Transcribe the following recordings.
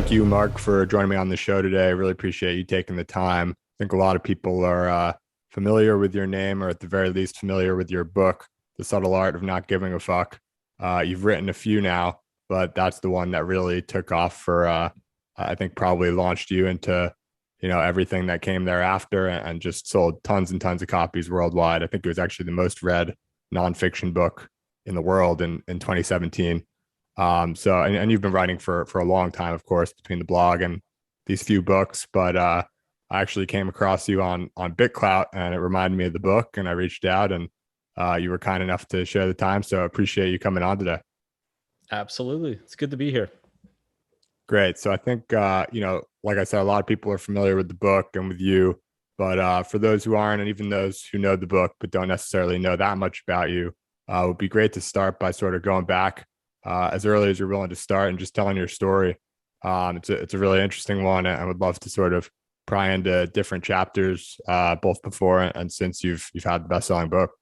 Thank you, Mark, for joining me on the show today. I really appreciate you taking the time. I think a lot of people are familiar with your name, or at the very least familiar with your book, The Subtle Art of Not Giving a Fuck. You've written a few now, but that's the one that really took off for, I think probably launched you into, everything that came thereafter, and just sold tons and tons of copies worldwide. I think it was actually the most read nonfiction book in the world in 2017. And you've been writing for a long time, of course, between the blog and these few books. But I actually came across you on BitClout, and it reminded me of the book, and I reached out, and you were kind enough to share the time. So I appreciate you coming on today. Absolutely. It's good to be here. Great. So I think like I said, a lot of people are familiar with the book and with you. But for those who aren't, and even those who know the book but don't necessarily know that much about you, it would be great to start by sort of going back as early as you're willing to start and just telling your story. It's a really interesting one, and I would love to sort of pry into different chapters, both before and since you've had the best-selling book.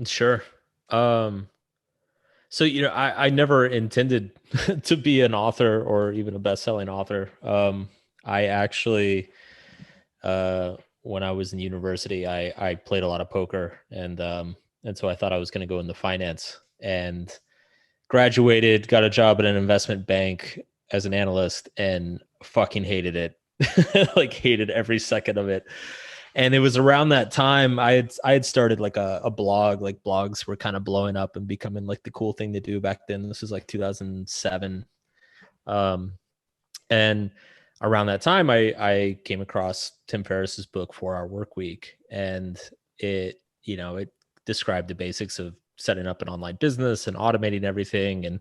Sure. So, I never intended to be an author or even a best-selling author. I actually, when I was in university, I played a lot of poker, and so I thought I was going to go into finance, and graduated, got a job at an investment bank as an analyst, and fucking hated it. Like, hated every second of it. And it was around that time I had started like a blog. Like, blogs were kind of blowing up and becoming like the cool thing to do back then. This was like 2007. And around that time I came across Tim Ferriss's book 4 Hour Work Week, and it described the basics of setting up an online business and automating everything. And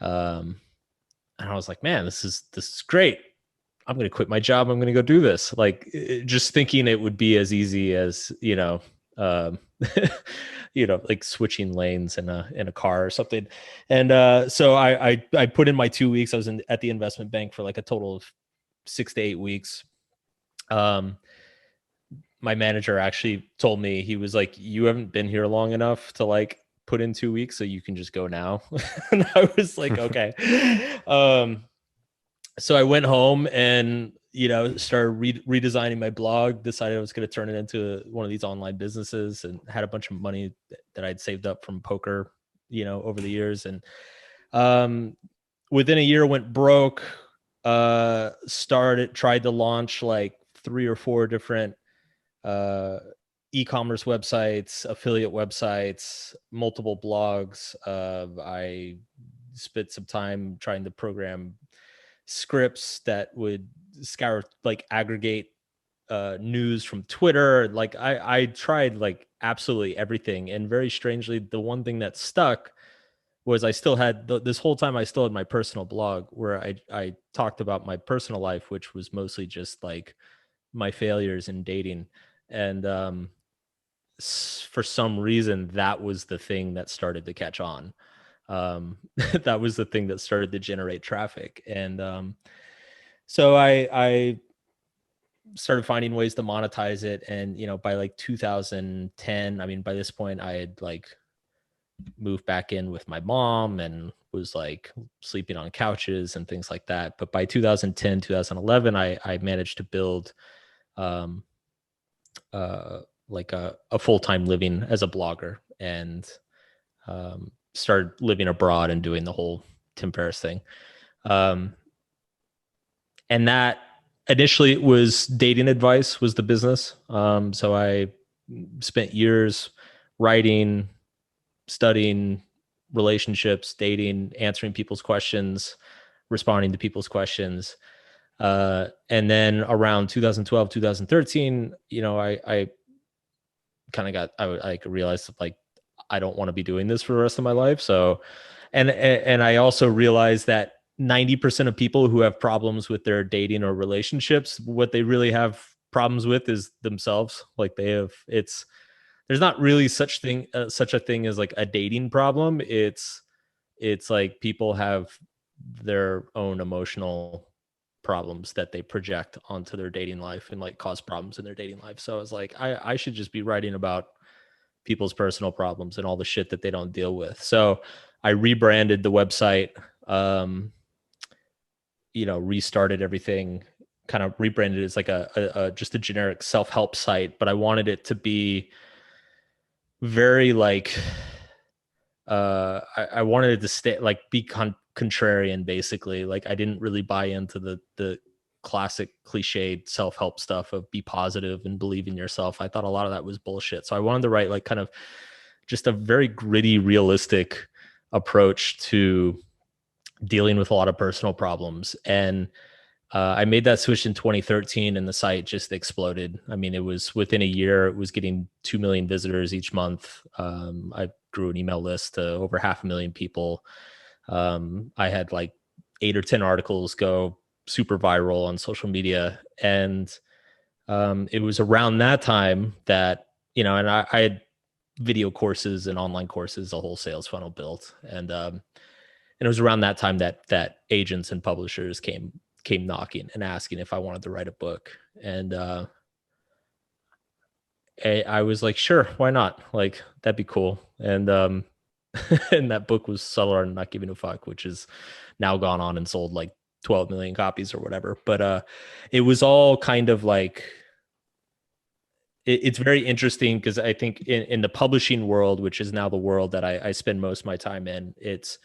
I was like, man, this is great. I'm going to quit my job. I'm going to go do this. Like, just thinking it would be as easy as, like switching lanes in a car or something. And so I put in my 2 weeks. I was at the investment bank for like a total of 6 to 8 weeks. My manager actually told me, he was like, you haven't been here long enough to like put in 2 weeks, so you can just go now. And I was like, okay. So I went home and, started redesigning my blog, decided I was going to turn it into one of these online businesses, and had a bunch of money that I'd saved up from poker, over the years. And within a year went broke, tried to launch like 3 or 4 different e-commerce websites, affiliate websites, multiple blogs. I spent some time trying to program scripts that would aggregate news from Twitter. Like, I tried like absolutely everything. And very strangely, the one thing that stuck was I still had this whole time, I still had my personal blog where I talked about my personal life, which was mostly just like my failures in dating. And for some reason, that was the thing that started to catch on. That was the thing that started to generate traffic. And so I started finding ways to monetize it. And, by like 2010, I mean, by this point I had like moved back in with my mom and was like sleeping on couches and things like that. But by 2010, 2011, I managed to build like a full-time living as a blogger, and started living abroad and doing the whole Tim Ferriss thing. And that initially it was dating advice was the business. So I spent years writing, studying relationships, dating, answering people's questions, responding to people's questions. And then around 2012, 2013, I kind of I realized like, I don't want to be doing this for the rest of my life. So, and I also realized that 90% of people who have problems with their dating or relationships, what they really have problems with is themselves. Like, there's not really such a thing as like a dating problem. It's like people have their own emotional problems that they project onto their dating life and like cause problems in their dating life. So I was like, I should just be writing about people's personal problems and all the shit that they don't deal with. So I rebranded the website. restarted everything, kind of rebranded it as like a just a generic self-help site, but I wanted it to be very like I wanted it to stay like be contrarian, basically. Like I didn't really buy into the classic cliched self-help stuff of be positive and believe in yourself. I thought a lot of that was bullshit. So I wanted to write like kind of just a very gritty, realistic approach to dealing with a lot of personal problems. And I made that switch in 2013 and the site just exploded. I mean, it was within a year, it was getting 2 million visitors each month. I grew an email list to over 500,000 people. I had like 8 or 10 articles go super viral on social media. And it was around that time that, and I had video courses and online courses, a whole sales funnel built. And it was around that time that agents and publishers came knocking and asking if I wanted to write a book. And I was like, sure, why not? Like, that'd be cool. And and that book was Subtle Art of Not Giving a Fuck, which is now gone on and sold like 12 million copies or whatever. But it was all kind of like, it's very interesting because I think in the publishing world, which is now the world that I spend most of my time in, it's,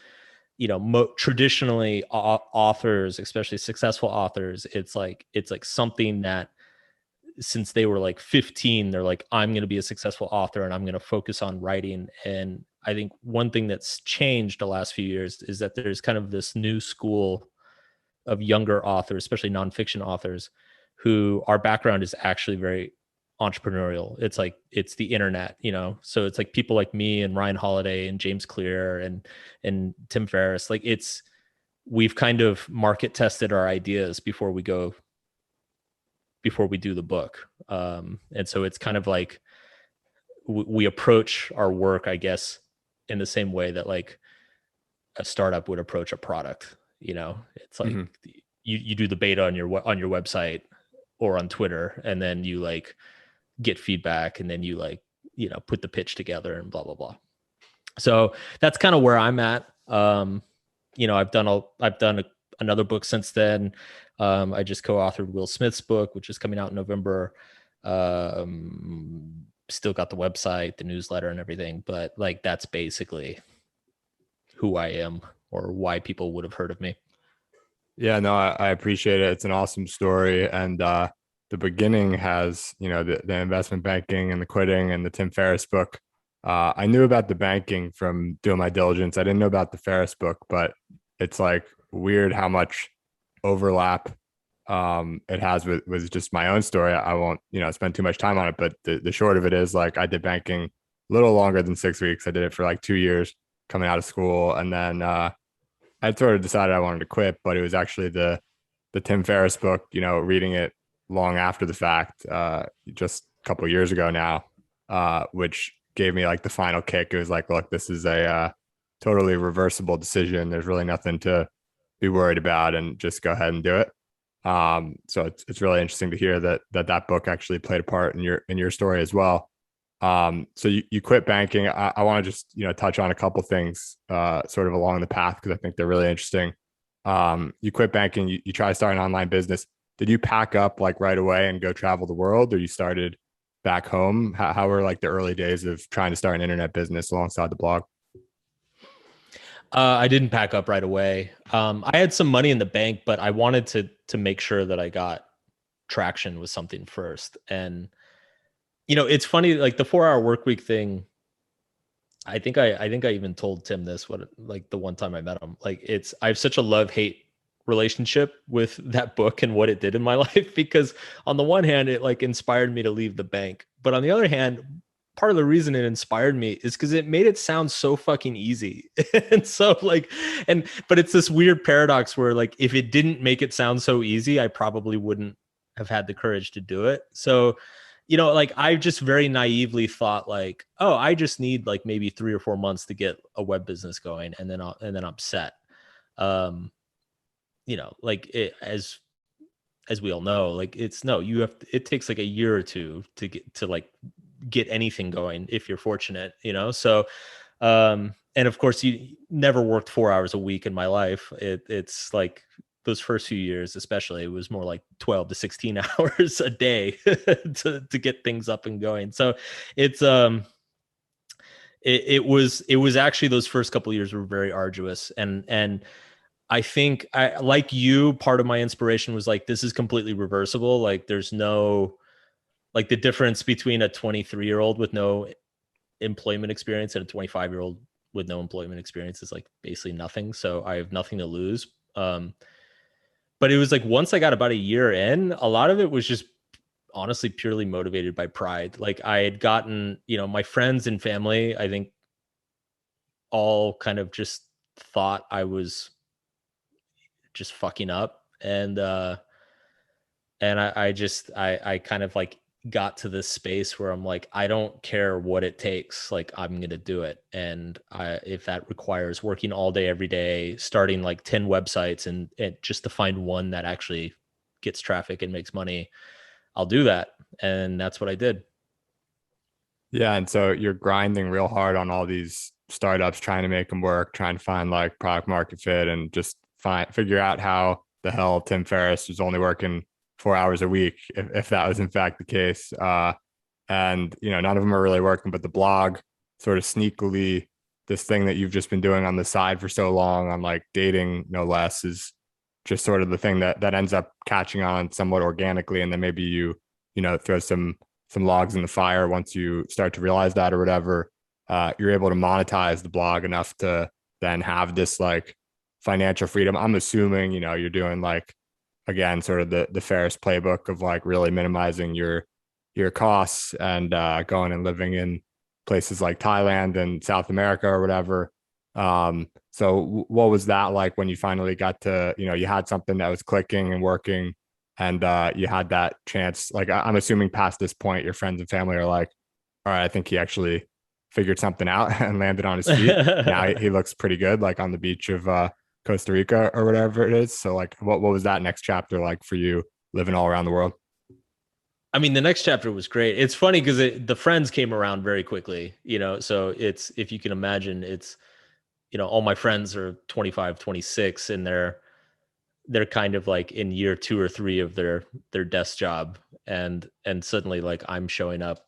traditionally authors, especially successful authors, it's like something that since they were like 15, they're like, I'm going to be a successful author and I'm going to focus on writing. And I think one thing that's changed the last few years is that there's kind of this new school of younger authors, especially nonfiction authors, who our background is actually very entrepreneurial. It's like, it's the internet, so it's like people like me and Ryan Holiday and James Clear and Tim Ferriss. Like we've kind of market tested our ideas before we do the book. And so it's kind of like we approach our work, I guess, in the same way that like a startup would approach a product. It's like you do the beta on your website or on Twitter, and then you like get feedback, and then you like, put the pitch together and blah, blah, blah. So that's kind of where I'm at. I've done another book since then. I just co-authored Will Smith's book, which is coming out in November. Still got the website, the newsletter and everything, but like, that's basically who I am or why people would have heard of me. Yeah, no, I appreciate it. It's an awesome story. And the beginning has, the investment banking and the quitting and the Tim Ferriss book. I knew about the banking from doing my diligence. I didn't know about the Ferriss book, but it's like weird how much overlap it has with just my own story. I won't, spend too much time on it, but the short of it is like I did banking a little longer than 6 weeks. I did it for like 2 years coming out of school. And then I sort of decided I wanted to quit, but it was actually the Tim Ferriss book, reading it long after the fact, just a couple of years ago now, which gave me like the final kick. It was like, look, this is a totally reversible decision. There's really nothing to be worried about, and just go ahead and do it. So it's really interesting to hear that book actually played a part in your story as well. So you quit banking. I want to just, touch on a couple things, sort of along the path, because I think they're really interesting. You quit banking, you try to start an online business. Did you pack up like right away and go travel the world, or you started back home? How were like the early days of trying to start an internet business alongside the blog? I didn't pack up right away. I had some money in the bank, but I wanted to make sure that I got traction with something first. And it's funny, like the 4-hour work week thing. I think I even told Tim this, like the one time I met him. Like I have such a love-hate relationship with that book and what it did in my life, because on the one hand, it like inspired me to leave the bank, but on the other hand, part of the reason it inspired me is because it made it sound so fucking easy. And so like, but it's this weird paradox where like, if it didn't make it sound so easy, I probably wouldn't have had the courage to do it. So, like I just very naively thought like, oh, I just need like maybe 3 or 4 months to get a web business going, and then I'm set. Like as we all know, like it takes like a year or two to get anything going if you're fortunate, So, and of course, you never worked 4 hours a week in my life. It's like those first few years, especially, it was more like 12 to 16 hours a day to get things up and going. So it's, it was actually, those first couple of years were very arduous. And I think like you, part of my inspiration was like, this is completely reversible. Like there's no, like the difference between a 23-year-old with no employment experience and a 25-year-old with no employment experience is like basically nothing. So I have nothing to lose. But it was like, once I got about a year in, a lot of it was just honestly purely motivated by pride. Like I had gotten, my friends and family, I think all kind of just thought I was just fucking up. And I kind of like got to this space where I'm like, I don't care what it takes. Like I'm going to do it. And if that requires working all day, every day, starting like 10 websites and just to find one that actually gets traffic and makes money, I'll do that. And that's what I did. Yeah, and so you're grinding real hard on all these startups, trying to make them work, trying to find like product market fit, and just figure out how the hell Tim Ferriss was only working 4 hours a week, if that was in fact the case. And none of them are really working, but the blog sort of sneakily, this thing that you've just been doing on the side for so long, on like dating no less, is just sort of the thing that ends up catching on somewhat organically, and then maybe you throw some logs in the fire once you start to realize that or whatever. You're able to monetize the blog enough to then have this like financial freedom. I'm assuming you're doing like, again, sort of the Ferris playbook of like really minimizing your costs and going and living in places like Thailand and South America or whatever. So what was that like when you finally got to, you had something that was clicking and working, and you had that chance? Like I'm assuming past this point, your friends and family are like, all right, I think he actually figured something out and landed on his feet. Now he looks pretty good, like on the beach of Costa Rica or whatever it is. So like, what was that next chapter like for you, living all around the world? I mean, the next chapter was great. It's funny because the friends came around very quickly, so it's, if you can imagine, it's, all my friends are 25, 26, and they're kind of like in year 2 or 3 of their desk job. And suddenly like I'm showing up,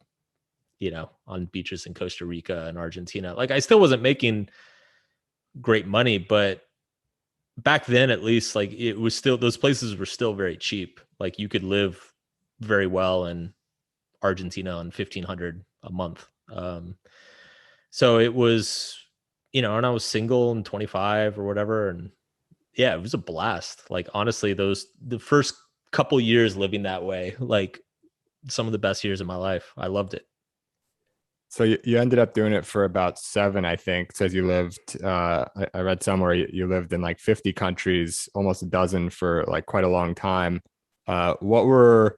on beaches in Costa Rica and Argentina. Like I still wasn't making great money, but back then at least, like it was still, those places were still very cheap. Like you could live very well in Argentina on 1,500 a month. So it was, and I was single and 25 or whatever. And yeah, it was a blast. Like honestly, the first couple years living that way, like some of the best years of my life. I loved it. So you ended up doing it for about 7, I think. It says you lived, I read somewhere you lived in like 50 countries, almost a dozen for like quite a long time. What were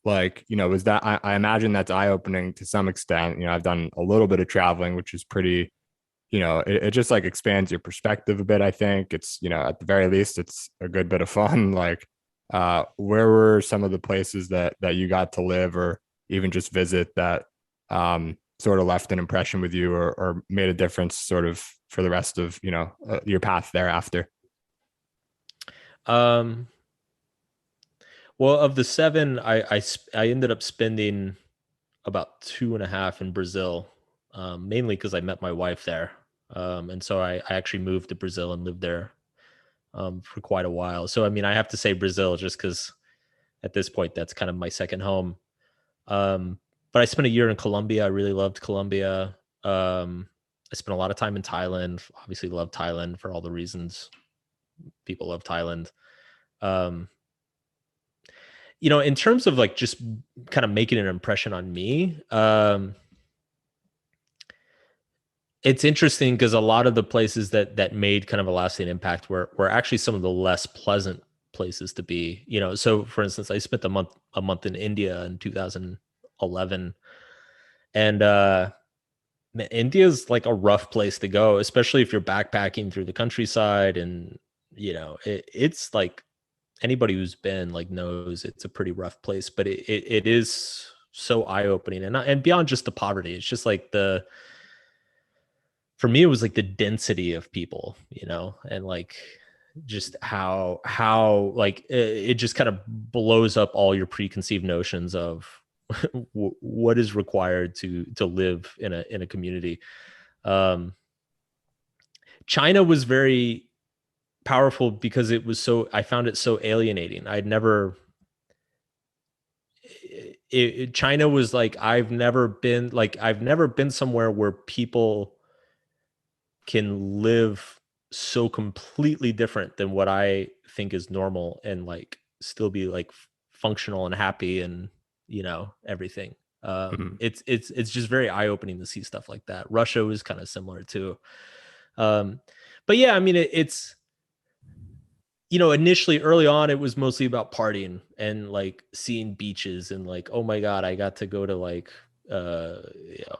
like, was that, I imagine that's eye-opening to some extent. I've done a little bit of traveling, which is pretty, it just like expands your perspective a bit. I think it's, at the very least, it's a good bit of fun. Like, where were some of the places that you got to live or even just visit that, sort of left an impression with you, or made a difference sort of for the rest of, your path thereafter? Um, well, of the 7, I ended up spending about 2.5 in Brazil, mainly because I met my wife there. And so I actually moved to Brazil and lived there for quite a while. So, I mean, I have to say Brazil just because at this point, that's kind of my second home. But I spent a year in Colombia. I really loved Colombia. I spent a lot of time in Thailand. Obviously, love Thailand for all the reasons people love Thailand. Um, in terms of like just kind of making an impression on me, it's interesting because a lot of the places that made kind of a lasting impact were actually some of the less pleasant places to be. So for instance, I spent a month in India in 2011, and man, India's like a rough place to go, especially if you're backpacking through the countryside. And it's like, anybody who's been like knows it's a pretty rough place, but it is so eye-opening. And beyond just the poverty, it's just like for me, it was like the density of people, and like just how like it just kind of blows up all your preconceived notions of what is required to live in a community. Um, China was very powerful because it was so, I found it so alienating. China was like, I've never been somewhere where people can live so completely different than what I think is normal and like still be like functional and happy and, everything. Mhm. It's just very eye opening to see stuff like that. Russia was kind of similar too. Um, but yeah, I mean, it's, initially early on, it was mostly about partying and like seeing beaches and like, oh my God, I got to go to like, I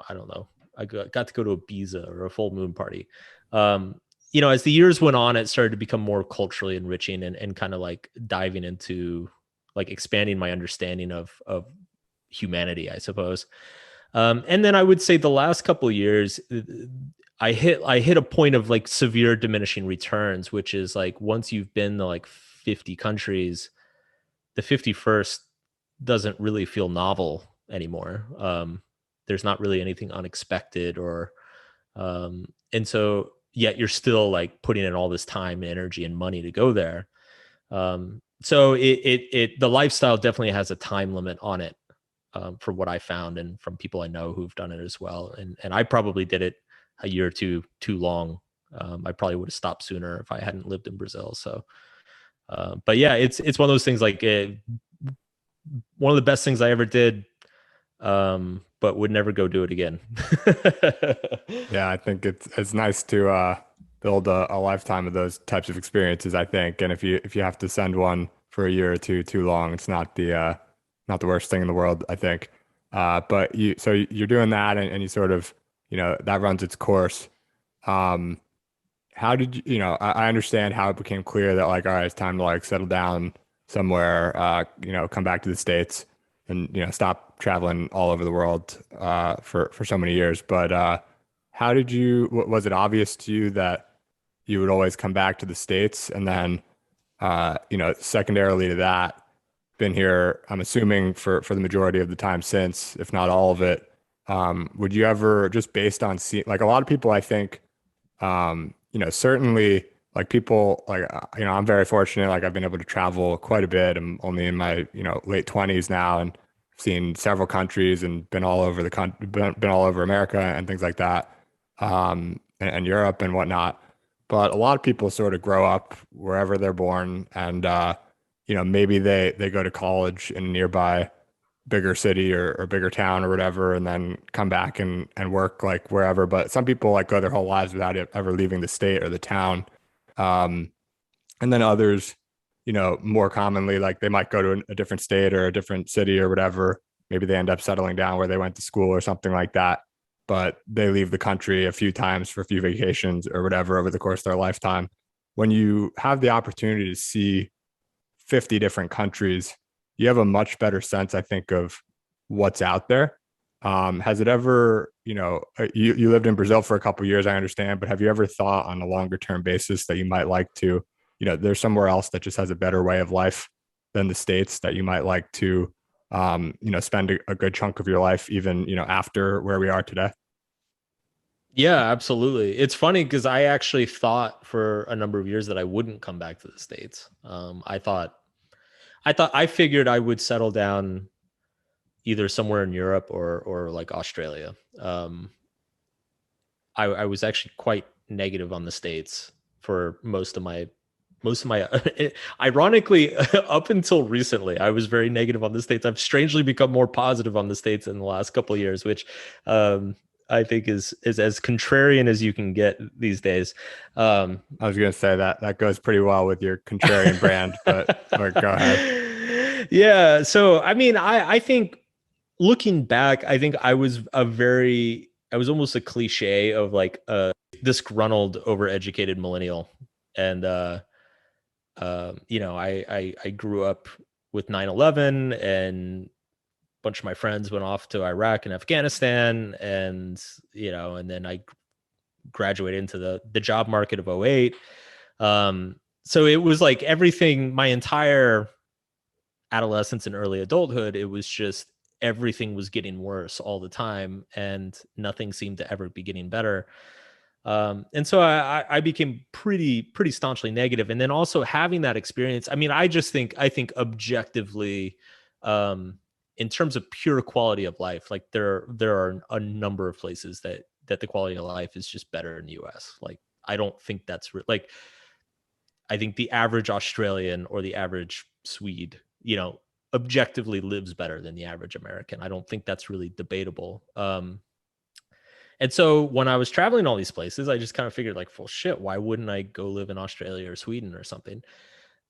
don't know. I got to go to a Ibiza or a full moon party. Um, as the years went on, it started to become more culturally enriching and kind of like diving into like expanding my understanding of humanity, I suppose. And then I would say the last couple of years, I hit a point of like severe diminishing returns, which is like once you've been to like 50 countries, the 51st doesn't really feel novel anymore. There's not really anything unexpected and so yet you're still like putting in all this time and energy and money to go there. So the lifestyle definitely has a time limit on it. From what I found and from people I know who've done it as well. And I probably did it a year or two too long. I probably would have stopped sooner if I hadn't lived in Brazil. So, but yeah, it's one of those things like one of the best things I ever did, but would never go do it again. Yeah, I think it's nice to build a lifetime of those types of experiences, I think. And if you have to send one for a year or two too long, it's not the worst thing in the world, I think. But you're doing that and you sort of, that runs its course. Um, how did I understand how it became clear that like, all right, it's time to like settle down somewhere, come back to the States and, stop traveling all over the world for so many years. But how did was it obvious to you that you would always come back to the States? And then, secondarily to that, been here, I'm assuming for the majority of the time since, if not all of it. Would you ever, just based on see like a lot of people, I think, certainly like people like, I'm very fortunate. Like I've been able to travel quite a bit. I'm only in my, late 20s now and seen several countries and been all over the country, been all over America and things like that, and Europe and whatnot. But a lot of people sort of grow up wherever they're born and, maybe they go to college in a nearby bigger city or bigger town or whatever, and then come back and work like wherever. But some people like go their whole lives without ever leaving the state or the town. Um, and then others, more commonly, like they might go to a different state or a different city or whatever. Maybe they end up settling down where they went to school or something like that. But they leave the country a few times for a few vacations or whatever over the course of their lifetime. When you have the opportunity to see 50 different countries, you have a much better sense, I think, of what's out there. Has it ever, you lived in Brazil for a couple of years, I understand, but have you ever thought on a longer term basis that you might like to, there's somewhere else that just has a better way of life than the States that you might like to, spend a good chunk of your life, even, after where we are today? Yeah, absolutely. It's funny because I actually thought for a number of years that I wouldn't come back to the States. I figured I would settle down either somewhere in Europe or like Australia. I was actually quite negative on the States for most of my ironically up until recently I was very negative on the States. I've strangely become more positive on the States in the last couple of years, which I think is as contrarian as you can get these days. I was going to say that that goes pretty well with your contrarian brand, but or go ahead. Yeah, so I mean I think looking back, I think I was almost a cliche of like a disgruntled, overeducated millennial. And I grew up with 9/11, and a bunch of my friends went off to Iraq and Afghanistan, and and then I graduated into the job market of '08. So it was like everything, my entire adolescence and early adulthood, it was just everything was getting worse all the time and nothing seemed to ever be getting better. And so I became pretty staunchly negative. And then also having that experience, I mean, I think objectively, in terms of pure quality of life, like there are a number of places that the quality of life is just better in the US. Like, I don't think that's like, I think the average Australian or the average Swede, objectively lives better than the average American. I don't think that's really debatable. And so when I was traveling all these places, I just kind of figured like, well, shit, why wouldn't I go live in Australia or Sweden or something?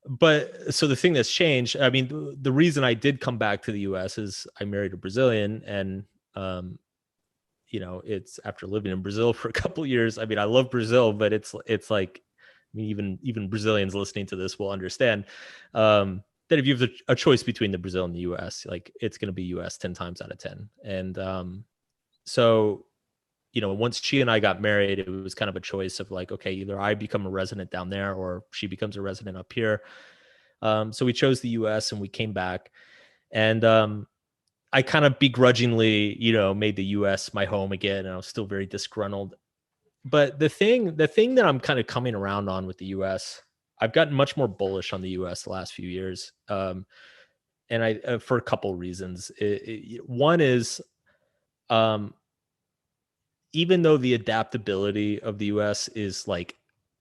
But so the thing that's changed, I mean, the reason I did come back to the US is I married a Brazilian, and, it's after living in Brazil for a couple of years. I mean, I love Brazil, but it's like, I mean, even Brazilians listening to this will understand, that if you have a choice between the Brazil and the US, like it's going to be US 10 times out of 10. And, so, once she and I got married, it was kind of a choice of like, okay, either I become a resident down there or she becomes a resident up here. So we chose the US and we came back, and, I kind of begrudgingly, made the US my home again. And I was still very disgruntled. But the thing that I'm kind of coming around on with the US, I've gotten much more bullish on the US the last few years. And I, for a couple reasons. One is, um, even though the adaptability of the US is like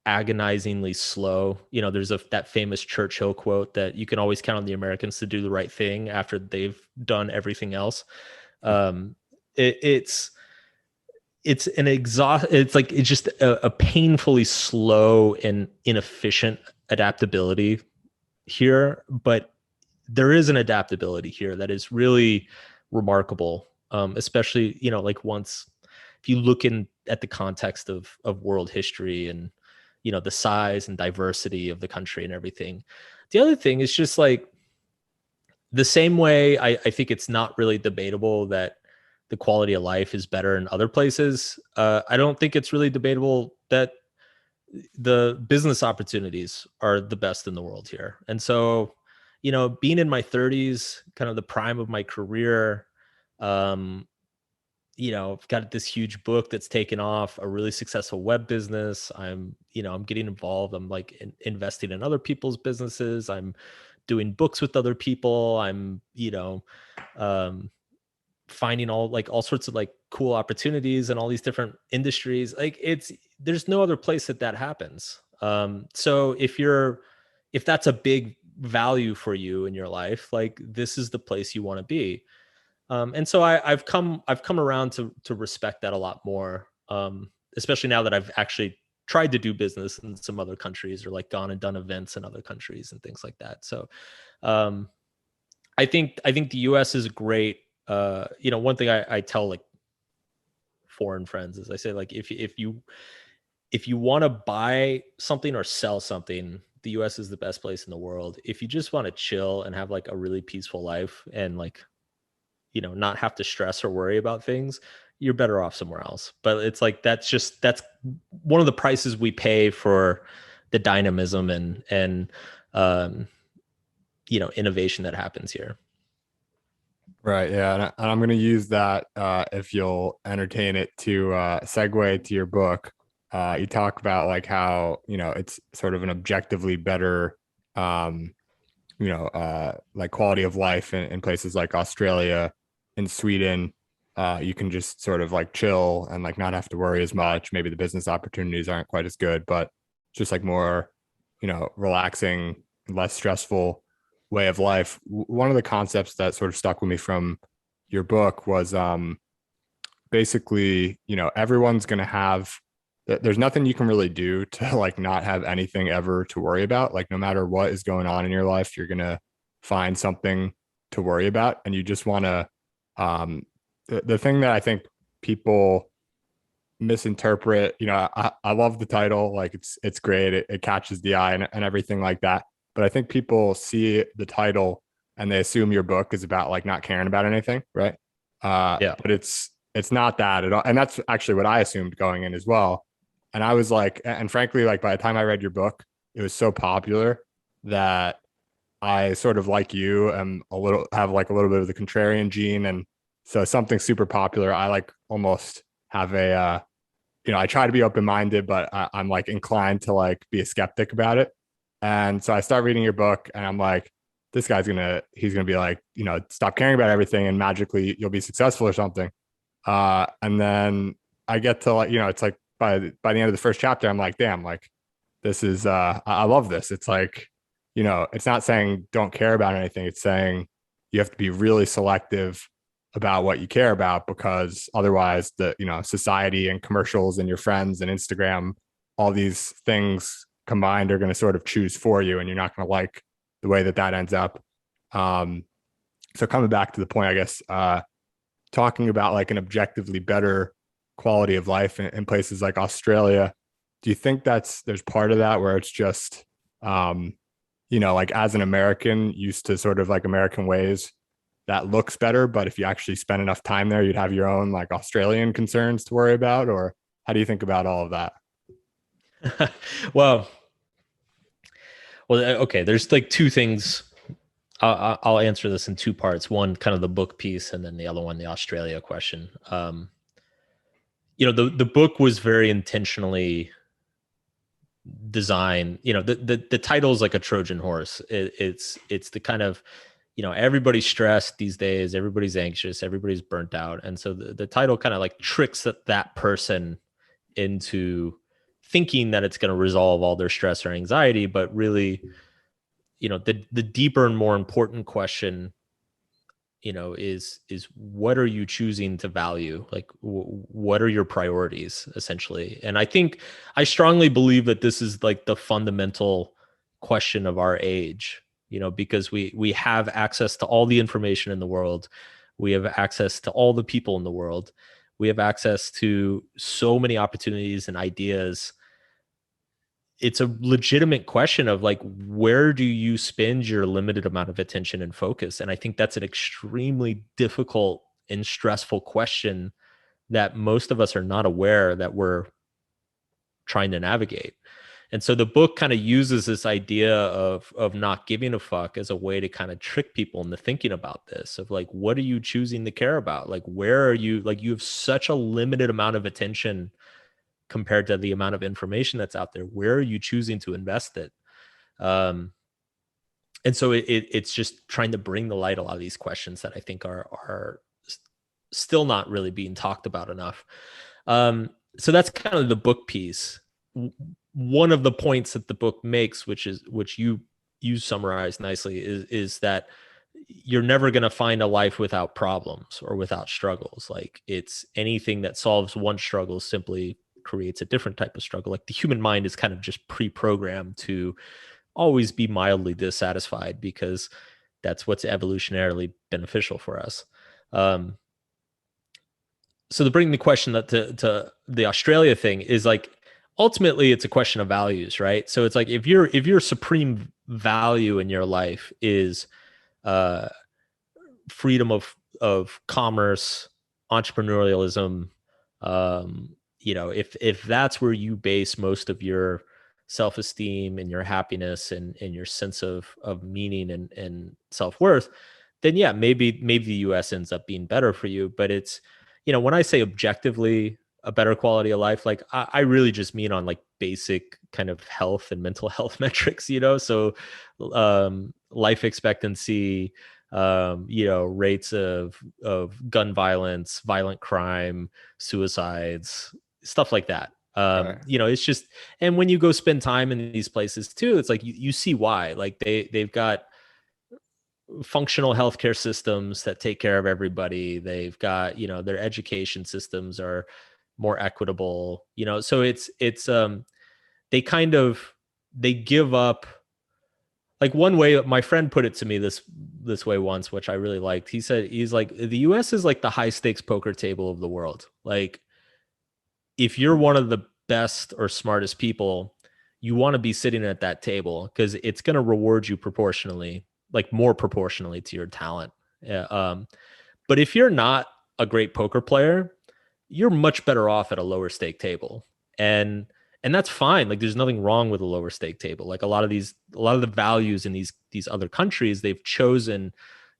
agonizingly slow, there's that famous Churchill quote that you can always count on the Americans to do the right thing after they've done everything else. Um, it's like, it's just a painfully slow and inefficient adaptability here, but there is an adaptability here that is really remarkable. Especially, like once, if you look at the context of world history and, the size and diversity of the country and everything. The other thing is just like, the same way I think it's not really debatable that the quality of life is better in other places. I don't think it's really debatable that the business opportunities are the best in the world here. And so, being in my 30s, kind of the prime of my career, um, I've got this huge book that's taken off, a really successful web business. I'm getting involved. I'm like investing in other people's businesses. I'm doing books with other people. I'm, um, finding all sorts of like cool opportunities in all these different industries. Like there's no other place that happens. So if that's a big value for you in your life, like this is the place you want to be. And so I've come around to respect that a lot more, especially now that I've actually tried to do business in some other countries, or like gone and done events in other countries and things like that. So, um, I think the US is great. One thing I tell like foreign friends is, I say, like, if you want to buy something or sell something, the US is the best place in the world. If you just want to chill and have like a really peaceful life and like, not have to stress or worry about things, you're better off somewhere else. But it's like, that's one of the prices we pay for the dynamism and um, innovation that happens here. Right. Yeah. And I'm going to use that, if you'll entertain it, to segue to your book. You talk about like how, it's sort of an objectively better, um, like quality of life in places like Australia and Sweden. You can just sort of like chill and like not have to worry as much. Maybe the business opportunities aren't quite as good, but just like more, relaxing, less stressful way of life. One of the concepts that sort of stuck with me from your book was, basically, everyone's going to have, there's nothing you can really do to like not have anything ever to worry about. Like no matter what is going on in your life, you're going to find something to worry about. And you just want to, the thing that I think people misinterpret, I love the title, like it's great. It catches the eye and everything like that. But I think people see the title and they assume your book is about like not caring about anything. Right. Yeah. But it's not that at all. And that's actually what I assumed going in as well. And I was like, and frankly, like by the time I read your book, it was so popular that I sort of, like you, am a little, have like a little bit of the contrarian gene. And so something super popular, I like almost have a, I try to be open-minded, but I'm like inclined to like be a skeptic about it. And so I start reading your book and I'm like, this guy's he's gonna be like, stop caring about everything and magically you'll be successful or something. And then I get to, like, it's like by the end of the first chapter, I'm like, damn, like this is, I love this. It's like, it's not saying don't care about anything. It's saying you have to be really selective about what you care about, because otherwise the, society and commercials and your friends and Instagram, all these things combined are going to sort of choose for you, and you're not going to like the way that ends up. So coming back to the point, I guess, talking about like an objectively better quality of life in places like Australia, do you think there's part of that where it's just, like as an American used to sort of like American ways, that looks better, but if you actually spend enough time there, you'd have your own like Australian concerns to worry about? Or how do you think about all of that? well, okay. There's like two things. I'll answer this in two parts. One, kind of the book piece, and then the other one, the Australia question. The book was very intentionally designed. The title is like a Trojan horse. It's the kind of, everybody's stressed these days, everybody's anxious, everybody's burnt out, and so the title kind of like tricks that person into thinking that it's going to resolve all their stress or anxiety, but really, the deeper and more important question, is what are you choosing to value? Like, what are your priorities, essentially? And I strongly believe that this is like the fundamental question of our age, because we have access to all the information in the world. We have access to all the people in the world. We have access to so many opportunities and ideas. It's a legitimate question of like, where do you spend your limited amount of attention and focus? And I think that's an extremely difficult and stressful question that most of us are not aware that we're trying to navigate. And so the book kind of uses this idea of not giving a fuck as a way to kind of trick people into thinking about this, of like, what are you choosing to care about? Like, where are you, like, you have such a limited amount of attention compared to the amount of information that's out there. Where are you choosing to invest it? And so it's just trying to bring to light a lot of these questions that I think are still not really being talked about enough. So that's kind of the book piece. One of the points that the book makes, which you summarized nicely, is that you're never going to find a life without problems or without struggles. Like, it's anything that solves one struggle simply creates a different type of struggle. Like, the human mind is kind of just pre-programmed to always be mildly dissatisfied because that's what's evolutionarily beneficial for us. So to bring the question to the Australia thing is like, ultimately it's a question of values, right? So it's like, if your supreme value in your life is freedom of commerce, entrepreneurialism, if that's where you base most of your self-esteem and your happiness and your sense of meaning and self-worth, then yeah, maybe the US ends up being better for you. But it's, when I say objectively a better quality of life, like I really just mean on like basic kind of health and mental health metrics, so life expectancy, rates of gun violence, violent crime, suicides, stuff like that. Right. It's just, and when you go spend time in these places too, it's like you see why. Like they've got functional healthcare systems that take care of everybody. They've got, their education systems are more equitable, so it's they give up. Like, one way my friend put it to me this way once, which I really liked. He said, he's like, the US is like the high stakes poker table of the world. Like, if you're one of the best or smartest people, you want to be sitting at that table because it's going to reward you proportionally, like more proportionally to your talent. But if you're not a great poker player, you're much better off at a lower stake table. And and that's fine. Like there's nothing wrong with a lower stake table. Like a lot of the values in these other countries, they've chosen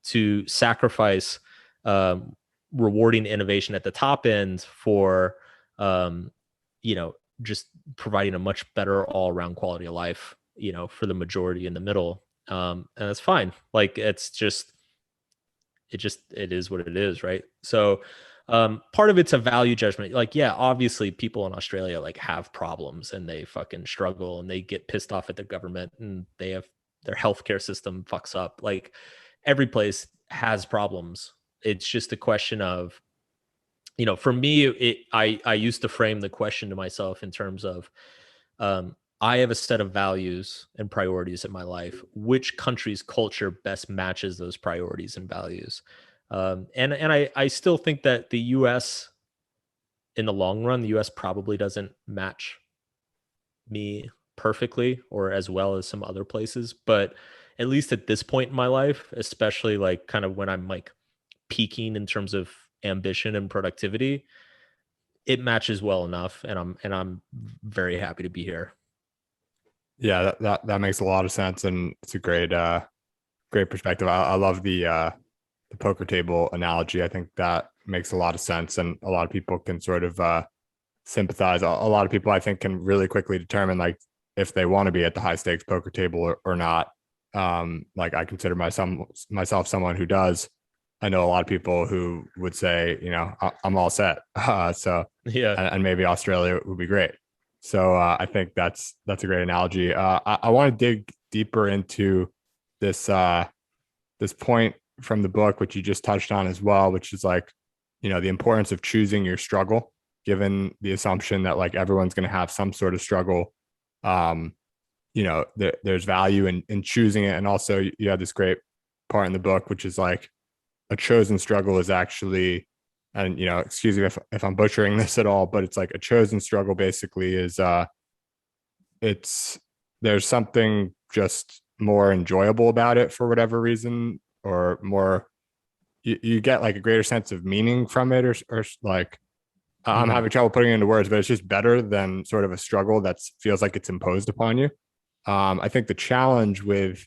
to sacrifice rewarding innovation at the top end for you know, just providing a much better all-around quality of life, you know, for the majority in the middle. And that's fine. Like it is what it is, right? So part of it's a value judgment. Like, yeah, obviously people in Australia like have problems and they fucking struggle and they get pissed off at the government and they have their healthcare system fucks up. Like every place has problems. It's just a question of, you know, for me, I used to frame the question to myself in terms of, I have a set of values and priorities in my life. Which country's culture best matches those priorities and values? And I still think that the U.S. in the long run, the U.S. probably doesn't match me perfectly or as well as some other places. But at least at this point in my life, especially like kind of when I'm like peaking in terms of ambition and productivity, it matches well enough, and I'm very happy to be here. Yeah, that makes a lot of sense, and it's a great perspective. I love the poker table analogy. I think that makes a lot of sense, and a lot of people can sort of sympathize. A lot of people, I think, can really quickly determine like if they want to be at the high stakes poker table or not. Like I consider myself someone who does. I know a lot of people who would say, you know, I'm all set. So Yeah. and maybe Australia would be great. So I think that's a great analogy. I want to dig deeper into this this point from the book, which you just touched on as well, which is like, you know, the importance of choosing your struggle, given the assumption that like everyone's going to have some sort of struggle. You know, there's value in choosing it. And also you have this great part in the book, which is like a chosen struggle is actually, and, you know, excuse me if I'm butchering this at all, but it's like a chosen struggle basically is, it's, there's something just more enjoyable about it for whatever reason, or more, you get like a greater sense of meaning from it, or like, I'm having trouble putting it into words, but it's just better than sort of a struggle that feels like it's imposed upon you. I think the challenge with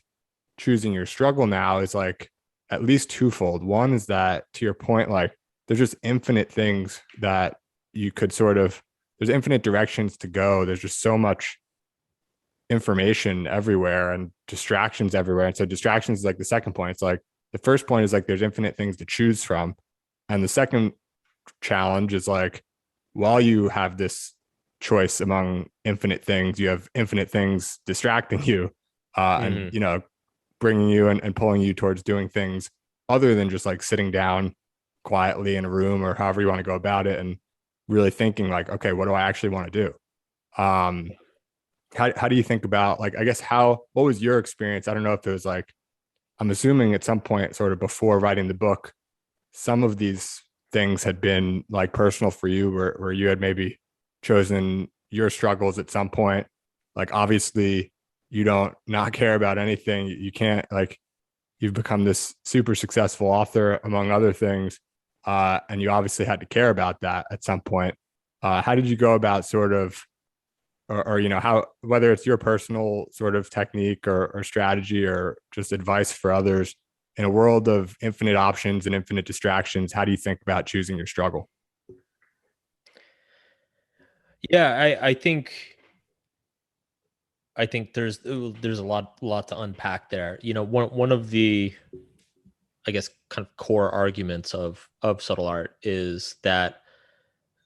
choosing your struggle now is like at least twofold. One is that, to your point, like there's just infinite things that you could sort of, there's infinite directions to go. There's just so much information everywhere and distractions everywhere. And so distractions is like the second point. It's like the first point is like there's infinite things to choose from. And the second challenge is like, while you have this choice among infinite things, you have infinite things distracting you, and, you know, bringing you and pulling you towards doing things other than just like sitting down quietly in a room or however you want to go about it and really thinking like, okay, what do I actually want to do? How do you think about like, I guess, what was your experience? I don't know if it was like, I'm assuming at some point sort of before writing the book, some of these things had been like personal for you, where you had maybe chosen your struggles at some point. Like obviously you don't not care about anything. You can't, like, you've become this super successful author among other things. And you obviously had to care about that at some point. How did you go about sort of, or you know, how, whether it's your personal sort of technique or strategy or just advice for others in a world of infinite options and infinite distractions, how do you think about choosing your struggle? Yeah, I think there's a lot to unpack there. You know, one of the, I guess, kind of core arguments of subtle art is that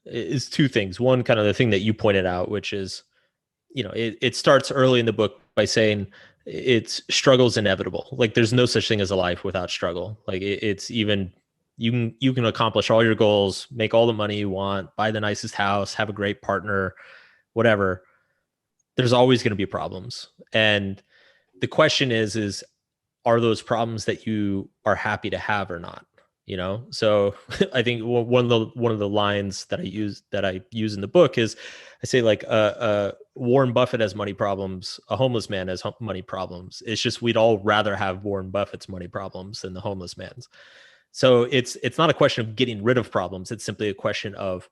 is two things. One, kind of the thing that you pointed out, which is, you know, it starts early in the book by saying it's struggle's inevitable. Like there's no such thing as a life without struggle. Like it's even, you can accomplish all your goals, make all the money you want, buy the nicest house, have a great partner, whatever. There's always going to be problems. And the question is are those problems that you are happy to have or not? You know, so I think one of the lines that I use in the book is, I say like Warren Buffett has money problems, a homeless man has money problems. It's just we'd all rather have Warren Buffett's money problems than the homeless man's. So it's not a question of getting rid of problems. It's simply a question of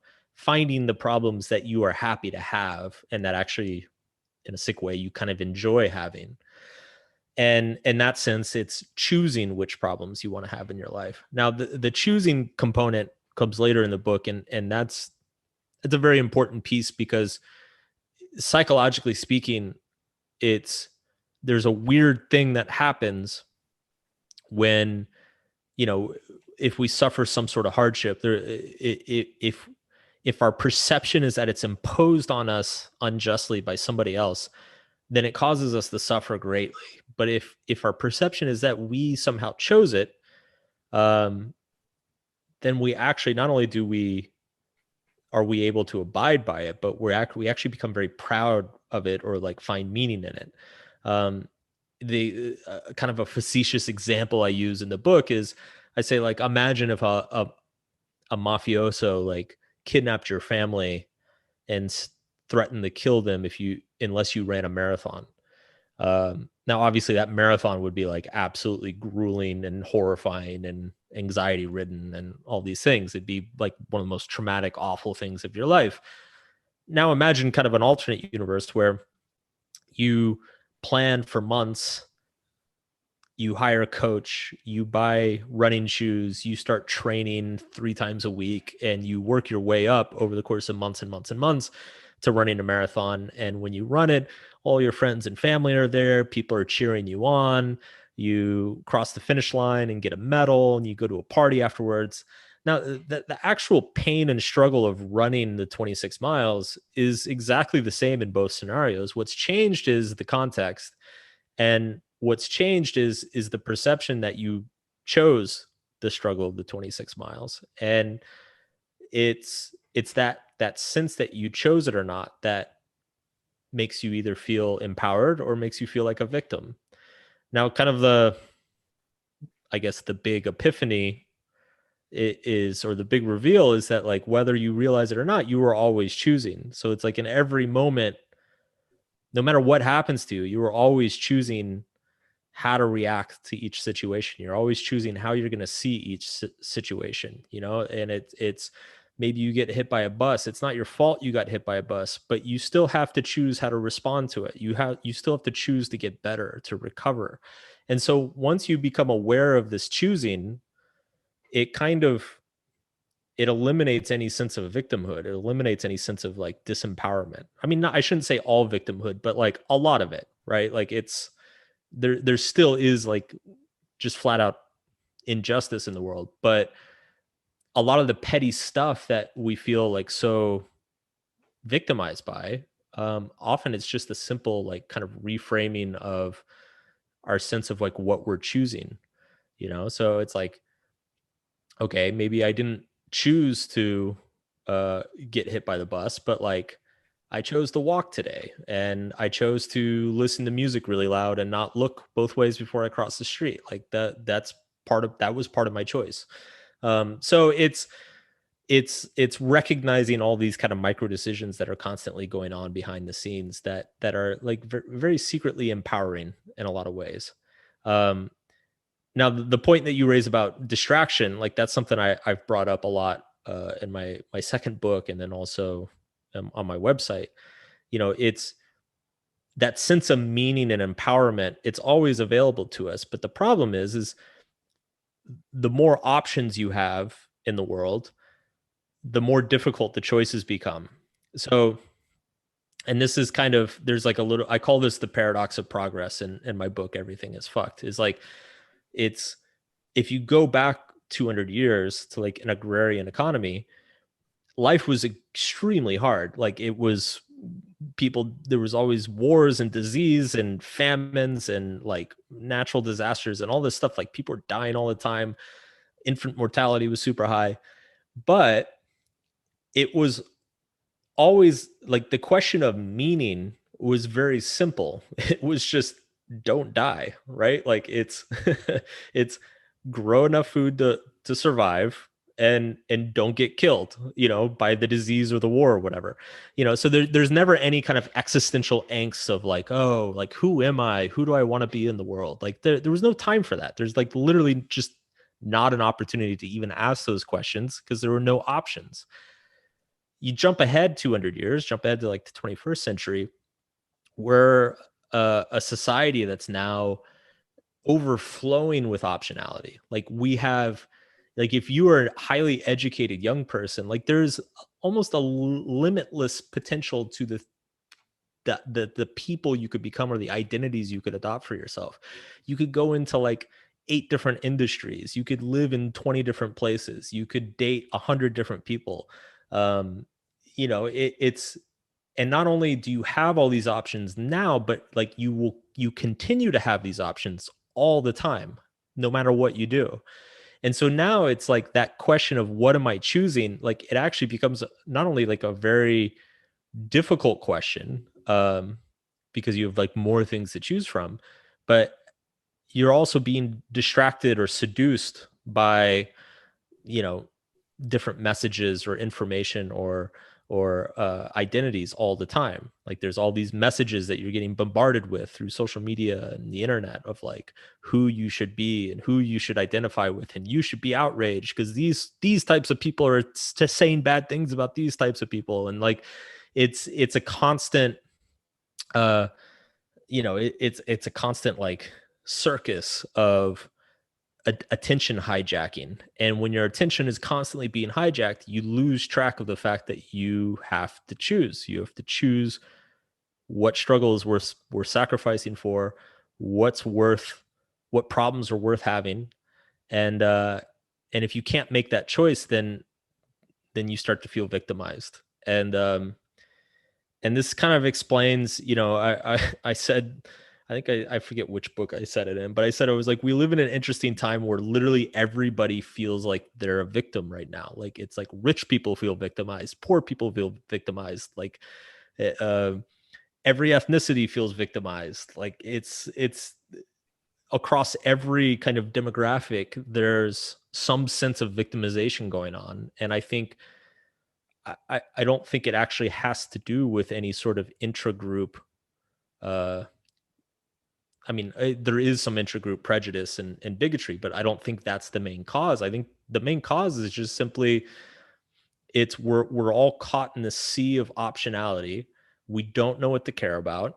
finding the problems that you are happy to have and that actually, in a sick way, you kind of enjoy having. And in that sense, it's choosing which problems you want to have in your life. Now, the choosing component comes later in the book, and it's a very important piece, because psychologically speaking, there's a weird thing that happens when, if we suffer some sort of hardship, if our perception is that it's imposed on us unjustly by somebody else, then it causes us to suffer greatly. But if our perception is that we somehow chose it, then we actually, not only are we able to abide by it, but we actually become very proud of it, or like find meaning in it. The kind of a facetious example I use in the book is, I say, like, imagine if a mafioso like kidnapped your family and threatened to kill them unless you ran a marathon. Now, obviously, that marathon would be like absolutely grueling and horrifying and anxiety ridden and all these things. It'd be like one of the most traumatic, awful things of your life. Now, imagine kind of an alternate universe where you plan for months, you hire a coach, you buy running shoes, you start training 3 times a week, and you work your way up over the course of months and months and months to running a marathon. And when you run it, all your friends and family are there. People are cheering you on. You cross the finish line and get a medal, and you go to a party afterwards. Now, the actual pain and struggle of running the 26 miles is exactly the same in both scenarios. What's changed is the context, and what's changed is the perception that you chose the struggle of the 26 miles. And it's that sense that you chose it or not that makes you either feel empowered or makes you feel like a victim. Now, kind of the big epiphany or the big reveal is that, like, whether you realize it or not, you were always choosing. So it's like in every moment, no matter what happens to you, you were always choosing how to react to each situation. You're always choosing how you're going to see each situation, and it's maybe you get hit by a bus. It's not your fault you got hit by a bus, but you still have to choose how to respond to it. You still have to choose to get better, to recover. And so once you become aware of this choosing, it eliminates any sense of victimhood. It eliminates any sense of like disempowerment. I mean, I shouldn't say all victimhood, but like a lot of it, right? Like there still is like just flat out injustice in the world, but a lot of the petty stuff that we feel like so victimized by, often it's just a simple like kind of reframing of our sense of like what we're choosing, so it's like, okay, maybe I didn't choose to get hit by the bus, but like I chose to walk today, and I chose to listen to music really loud and not look both ways before I cross the street. Like that was part of my choice. So it's recognizing all these kind of micro decisions that are constantly going on behind the scenes that are like very secretly empowering in a lot of ways. Now, the point that you raise about distraction, like that's something I've brought up a lot in my second book, and then also on my website. It's that sense of meaning and empowerment. It's always available to us, but the problem is the more options you have in the world, the more difficult the choices become. So, and this is kind of, there's like I call this the paradox of progress in my book, Everything is Fucked. Is like, it's, if you go back 200 years to like an agrarian economy, life was extremely hard. Like there was always wars and disease and famines and like natural disasters and all this stuff. Like people were dying all the time. Infant mortality was super high, but it was always like the question of meaning was very simple. It was just don't die, right? Like it's it's grow enough food to survive, and don't get killed, by the disease or the war or whatever. So there's never any kind of existential angst of like, oh, like who am I? Who do I want to be in the world? Like there was no time for that. There's like literally just not an opportunity to even ask those questions because there were no options. you jump ahead 200 years, jump ahead to like the 21st century, we're a society that's now overflowing with optionality. Like we have, like if you are a highly educated young person, like there's almost a limitless potential to the people you could become or the identities you could adopt for yourself. You could go into like 8 different industries. You could live in 20 different places. You could date 100 different people. Um, it's, and not only do you have all these options now, but like you continue to have these options all the time, no matter what you do. And so now it's like that question of what am I choosing? Like it actually becomes not only like a very difficult question, because you have like more things to choose from, but you're also being distracted or seduced by, you know, different messages or information or identities all the time. Like there's all these messages that you're getting bombarded with through social media and the internet of like who you should be and who you should identify with, and you should be outraged because these types of people are saying bad things about these types of people. And like it's a constant it's a constant like circus of attention hijacking. And when your attention is constantly being hijacked, you lose track of the fact that you have to choose. You have to choose what struggles we're sacrificing for, what's worth, what problems are worth having. And if you can't make that choice, then you start to feel victimized. And this kind of explains, I said, I think I forget which book I said it in, but I said, I was like, we live in an interesting time where literally everybody feels like they're a victim right now. Like it's like rich people feel victimized, poor people feel victimized, like uh, every ethnicity feels victimized. Like it's across every kind of demographic, there's some sense of victimization going on. And I think I don't think it actually has to do with any sort of intra-group. Uh, there is some intra-group prejudice and bigotry, but I don't think that's the main cause. I think the main cause is just simply we're all caught in the sea of optionality. We don't know what to care about.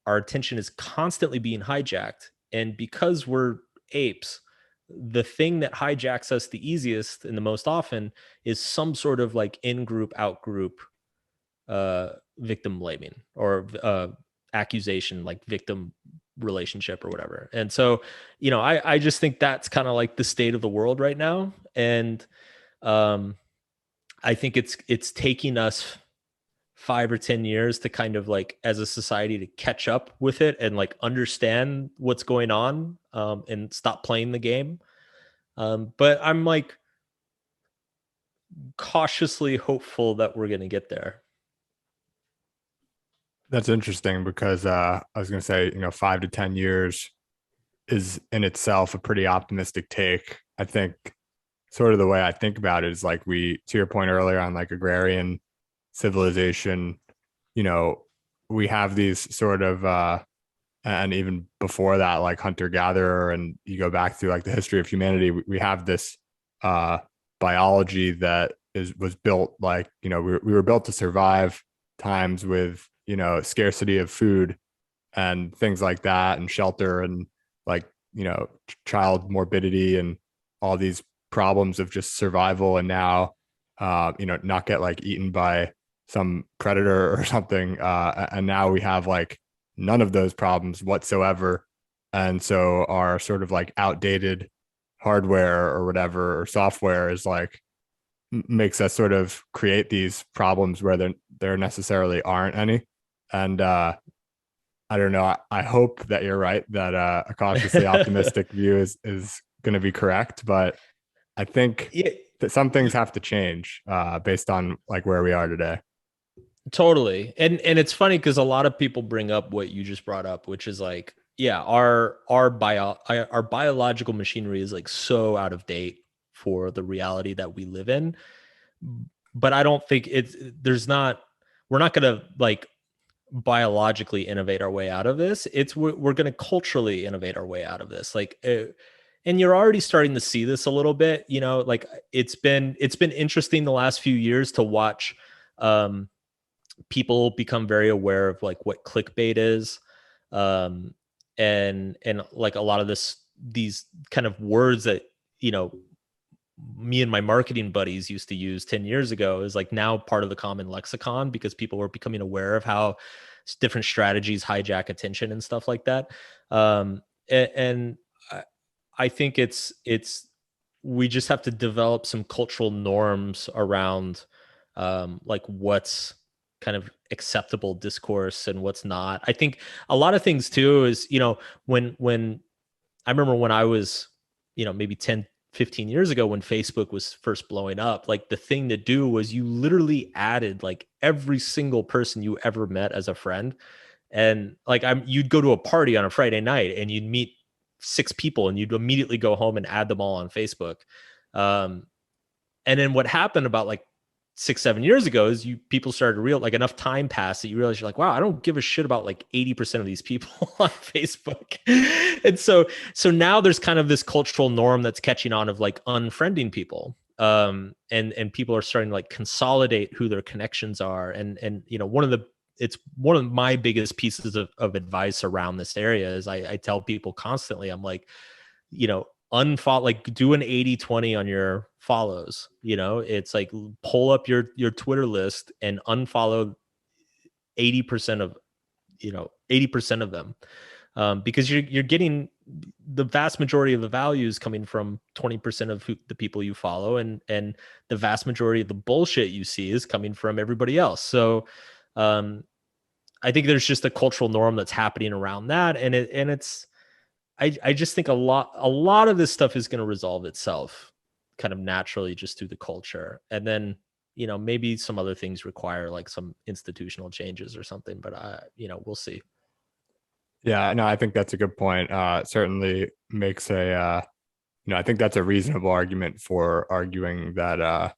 Our attention is constantly being hijacked, and because we're apes, the thing that hijacks us the easiest and the most often is some sort of like in-group out-group victim blaming or accusation, like victim relationship or whatever. And so I just think that's kind of like the state of the world right now. And I think it's taking us 5 or 10 years to kind of like as a society to catch up with it and like understand what's going on, and stop playing the game. But I'm like cautiously hopeful that we're going to get there. That's interesting because I was going to say, 5 to 10 years is in itself a pretty optimistic take. I think sort of the way I think about it is like to your point earlier on like agrarian civilization, we have these sort of, and even before that, like hunter gatherer, and you go back through like the history of humanity, we have this biology that was built like, we were built to survive times with, scarcity of food and things like that, and shelter, and like, child morbidity and all these problems of just survival. And now, not get like eaten by some predator or something. And now we have like none of those problems whatsoever. And so our sort of like outdated hardware or whatever, or software is like, makes us sort of create these problems where there necessarily aren't any. And I don't know. I hope that you're right, that a cautiously optimistic view is going to be correct, but I think Yeah, that some things have to change based on like where we are today. totally. And it's funny because a lot of people bring up what you just brought up, which is like, yeah, our biological machinery is like so out of date for the reality that we live in. But I don't think we're not going to like biologically innovate our way out of this. We're going to culturally innovate our way out of this. Like, and you're already starting to see this a little bit, like it's been interesting the last few years to watch People become very aware of like what clickbait is, and like a lot of these kind of words that, you know, me and my marketing buddies used to use 10 years ago is like now part of the common lexicon, because people were becoming aware of how different strategies hijack attention and stuff like that. And I think it's we just have to develop some cultural norms around like what's kind of acceptable discourse and what's not. I think a lot of things too is, you know, when I remember when I was, you know, maybe 10, 15 years ago when Facebook was first blowing up, like the thing to do was you literally added like every single person you ever met as a friend. And like you'd go to a party on a Friday night and you'd meet 6 people and you'd immediately go home and add them all on Facebook. Um, and then what happened about like 6, 7 years ago is people started to realize, like, enough time passed that you realize you're like, wow, I don't give a shit about like 80% of these people on Facebook. And so now there's kind of this cultural norm that's catching on of like unfriending people. And people are starting to like consolidate who their connections are. And you know, it's one of my biggest pieces of advice around this area is I tell people constantly, I'm like, you know, unfollow, like do an 80-20 on your follows. You know, it's like pull up your Twitter list and unfollow 80% of, you know, 80% of them. Because you're getting the vast majority of the values coming from 20% of the people you follow, and the vast majority of the bullshit you see is coming from everybody else. So I think there's just a cultural norm that's happening around that, and it's I just think a lot of this stuff is going to resolve itself kind of naturally just through the culture. And then, you know, maybe some other things require like some institutional changes or something, but you know, we'll see. Yeah, no, I think that's a good point. Certainly makes you know, I think that's a reasonable argument for arguing that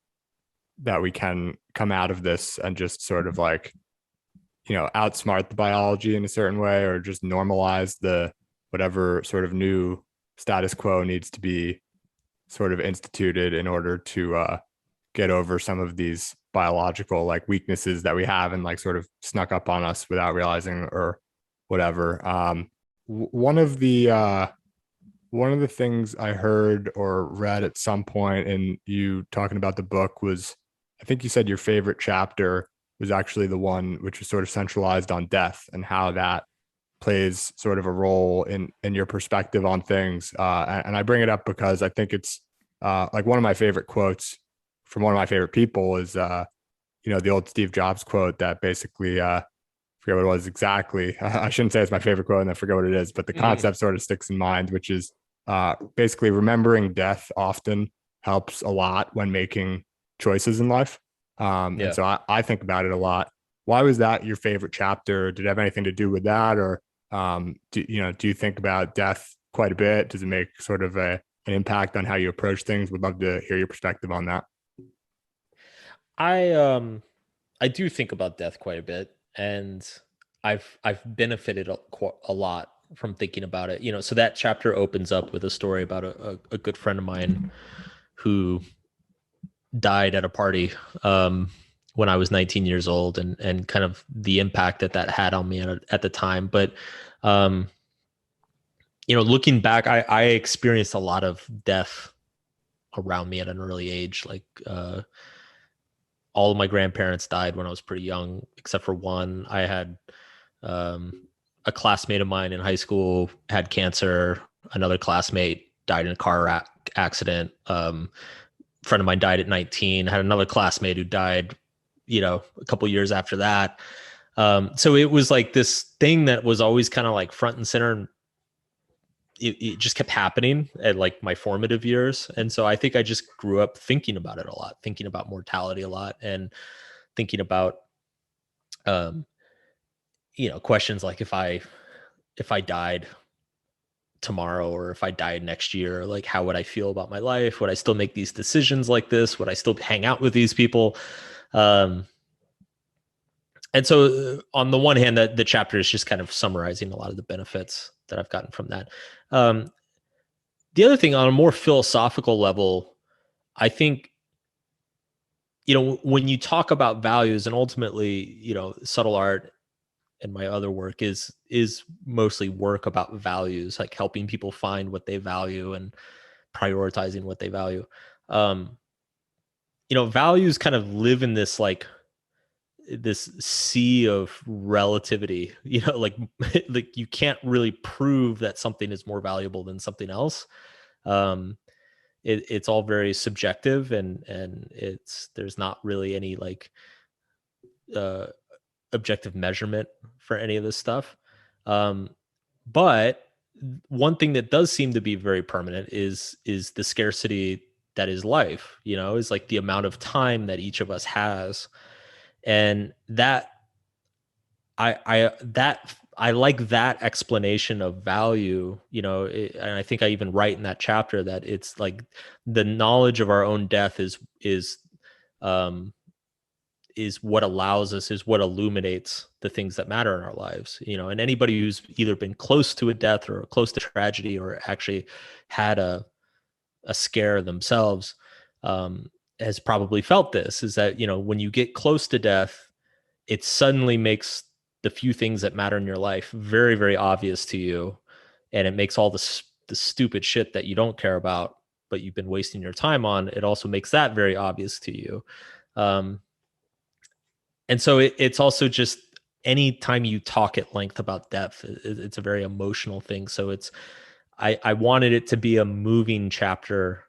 that we can come out of this and just sort of like, you know, outsmart the biology in a certain way, or just normalize the whatever sort of new status quo needs to be sort of instituted in order to get over some of these biological like weaknesses that we have and like sort of snuck up on us without realizing or whatever. One of the things I heard or read at some point in you talking about the book was, I think you said your favorite chapter was actually the one which was sort of centralized on death and how that plays sort of a role in your perspective on things. And I bring it up because I think it's like one of my favorite quotes from one of my favorite people is you know, the old Steve Jobs quote that basically forget what it was exactly. I shouldn't say it's my favorite quote and I forget what it is, but the concept sort of sticks in mind, which is basically remembering death often helps a lot when making choices in life. And so I think about it a lot. Why was that your favorite chapter? Did it have anything to do with that? Or do you think about death quite a bit? Does it make sort of an impact on how you approach things? Would love to hear your perspective on that. I do think about death quite a bit, and I've benefited a lot from thinking about it. You know, so that chapter opens up with a story about a good friend of mine who died at a party when I was 19 years old, and kind of the impact that had on me at the time. But you know, looking back, I experienced a lot of death around me at an early age. Like all of my grandparents died when I was pretty young, except for one. I had a classmate of mine in high school had cancer. Another classmate died in a car accident. Friend of mine died at 19. Had another classmate who died, you know, a couple years after that. So it was like this thing that was always kind of like front and center, and it just kept happening at like my formative years. And so I think I just grew up thinking about it a lot, thinking about mortality a lot, and thinking about, you know, questions like if I died tomorrow, or if I died next year, like how would I feel about my life? Would I still make these decisions like this? Would I still hang out with these people? And so on the one hand, that the chapter is just kind of summarizing a lot of the benefits that I've gotten from that. The other thing, on a more philosophical level, I think, when you talk about values, and ultimately, subtle art and my other work is mostly work about values, like helping people find what they value and prioritizing what they value. um Values kind of live in this sea of relativity, like you can't really prove that something is more valuable than something else. um it's all very subjective, and there's not really any like uh objective measurement for any of this stuff. Um, but one thing that does seem to be very permanent is the scarcity that is life. Is like the amount of time that each of us has, and I like that explanation of value. And I think I even write in that chapter that it's like the knowledge of our own death um, is what allows us, is what illuminates the things that matter in our lives. And anybody who's either been close to a death or close to tragedy or actually had a scare themselves, has probably felt this, is that, when you get close to death, it suddenly makes the few things that matter in your life very, very obvious to you. And it makes all the stupid shit that you don't care about, but you've been wasting your time on, it also makes that very obvious to you. And so it's also just anytime you talk at length about depth, it's a very emotional thing. So I wanted it to be a moving chapter,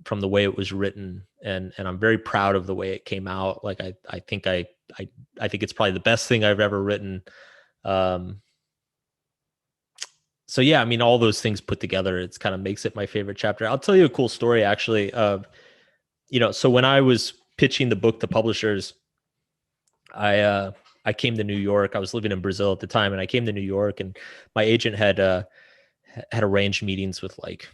from the way it was written, and I'm very proud of the way it came out. Like I think it's probably the best thing I've ever written. So yeah, I mean, all those things put together, it's kind of makes it my favorite chapter. I'll tell you a cool story, actually. So when I was pitching the book to publishers, I came to New York. I was living in Brazil at the time, and I came to New York, and my agent had arranged meetings with like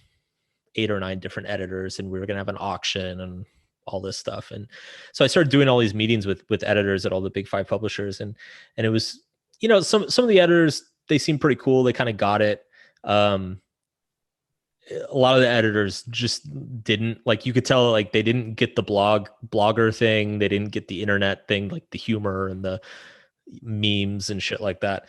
8 or 9 different editors, and we were going to have an auction and all this stuff. And so I started doing all these meetings with editors at all the big 5 publishers, and it was, some of the editors, they seemed pretty cool. They kind of got it. A lot of the editors just didn't, like, you could tell, like, they didn't get the blogger thing. They didn't get the internet thing, like the humor and the memes and shit like that.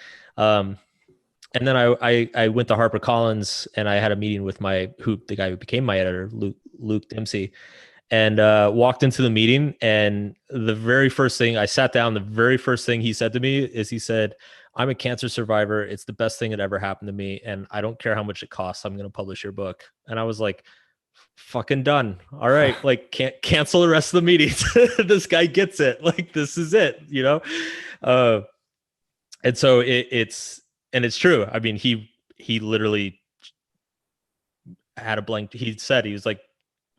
And then I went to HarperCollins, and I had a meeting with the guy who became my editor, Luke Dempsey, and walked into the meeting. And the very first thing, I sat down, the very first thing he said to me is, he said, "I'm a cancer survivor. It's the best thing that ever happened to me. And I don't care how much it costs. I'm going to publish your book." And I was like, fucking done. All right. Like, can't cancel the rest of the meetings. This guy gets it. Like, this is it, Uh, and so it's true. I mean, he literally had a blank. He said, he was like,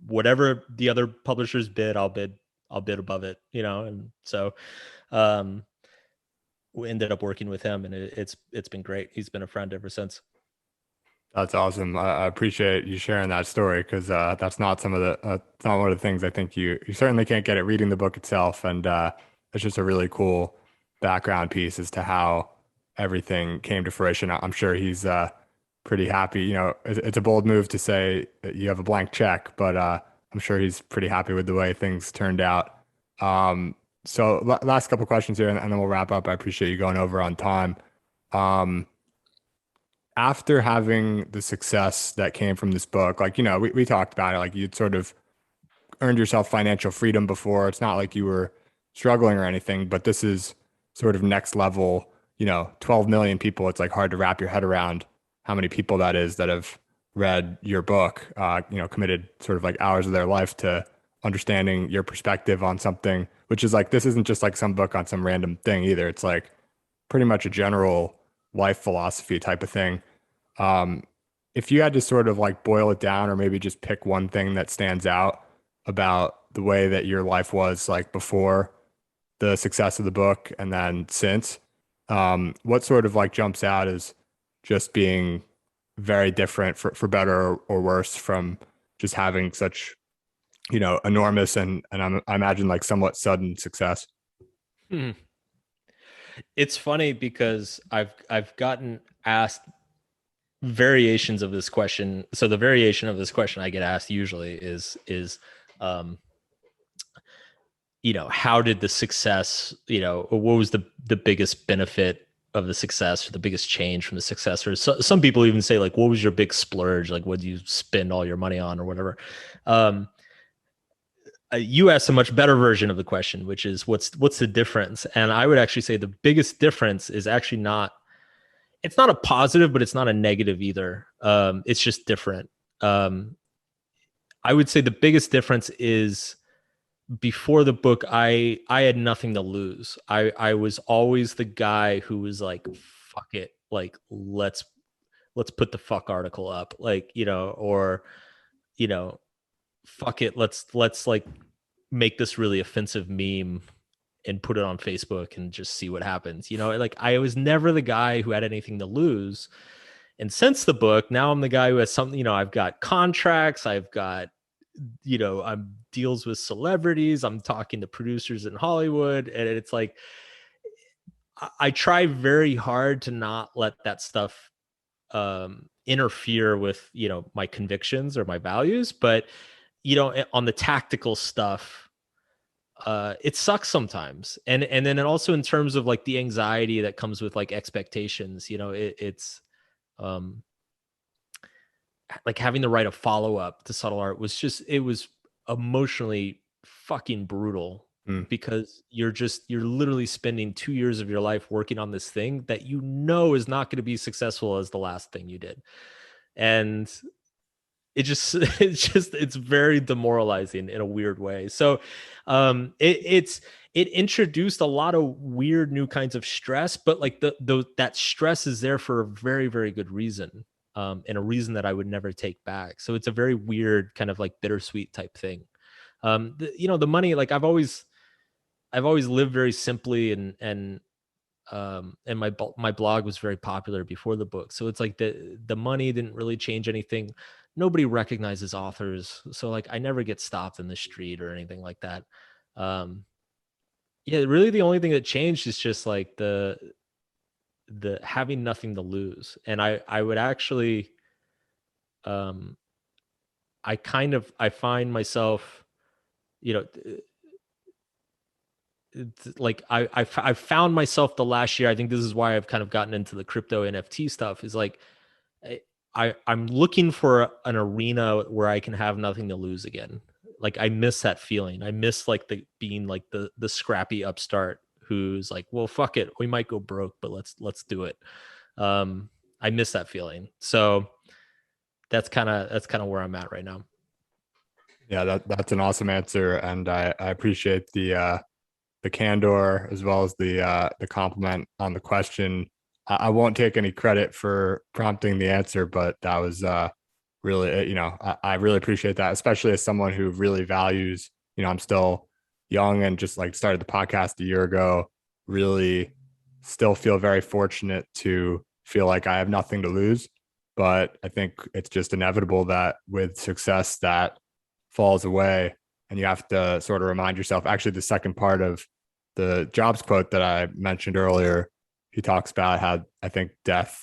whatever the other publishers bid, I'll bid above it, And so, we ended up working with him, and it's been great. He's been a friend ever since. That's awesome. I appreciate you sharing that story, because that's not it's not one of the things I think you certainly can't get it reading the book itself. And it's just a really cool background piece as to how everything came to fruition. I'm sure he's pretty happy. It's a bold move to say that you have a blank check, but I'm sure he's pretty happy with the way things turned out. So last couple questions here, and then we'll wrap up. I appreciate you going over on time. Um, After having the success that came from this book, like, we talked about it, like, you'd sort of earned yourself financial freedom before. It's not like you were struggling or anything, but this is sort of next level, 12 million people. It's like hard to wrap your head around how many people that is that have read your book, committed sort of like hours of their life to understanding your perspective on something, which is like, this isn't just like some book on some random thing either. It's like pretty much a general life philosophy type of thing. Um, if you had to sort of like boil it down, or maybe just pick one thing that stands out about the way that your life was like before the success of the book and then since, what sort of like jumps out as just being very different, for better or worse, from just having such, enormous and I imagine like somewhat sudden success? Hmm. It's funny because I've gotten asked variations of this question. So the variation of this question I get asked usually is um how did the success, or what was the biggest benefit of the success, or the biggest change from the success? Or some people even say, like, what was your big splurge? Like, what did you spend all your money on or whatever? You asked a much better version of the question, which is what's the difference? And I would actually say the biggest difference is actually it's not a positive, but it's not a negative either. It's just different. I would say the biggest difference is, before the book, I had nothing to lose. I was always the guy who was like, fuck it, like let's put the fuck article up, like, or fuck it, let's like make this really offensive meme and put it on Facebook and just see what happens. Like, I was never the guy who had anything to lose. And since the book, now I'm the guy who has something, I've got contracts, I've got, I'm deals with celebrities, I'm talking to producers in Hollywood. And it's like, I try very hard to not let that stuff interfere with, my convictions or my values. But, on the tactical stuff, it sucks sometimes. And then also in terms of like the anxiety that comes with like expectations, it's like having to write a follow-up to Subtle Art it was emotionally fucking brutal, Mm. because you're literally spending 2 years of your life working on this thing that is not going to be successful as the last thing you did. And it's very demoralizing in a weird way. So it introduced a lot of weird new kinds of stress, but like that stress is there for a very, very good reason. And a reason that I would never take back. So it's a very weird kind of like bittersweet type thing. The money, like I've always lived very simply, and my blog was very popular before the book. So it's like the money didn't really change anything. Nobody recognizes authors. So like I never get stopped in the street or anything like that. Yeah, really the only thing that changed is just like the having nothing to lose. And I would actually, I find myself, like I found myself the last year. I think this is why I've kind of gotten into the crypto NFT stuff, is like, I'm looking for an arena where I can have nothing to lose again. Like I miss that feeling. I miss like being like the scrappy upstart who's like, well, fuck it, we might go broke, but let's do it. I miss that feeling. So that's kind of where I'm at right now. Yeah, that's an awesome answer, and I appreciate the candor as well as the compliment on the question. I won't take any credit for prompting the answer, but that was really, I really appreciate that, especially as someone who really values, I'm still young and just like started the podcast a year ago, really still feel very fortunate to feel like I have nothing to lose. But I think it's just inevitable that with success that falls away, and you have to sort of remind yourself. Actually, the second part of the Jobs quote that I mentioned earlier, he talks about how I think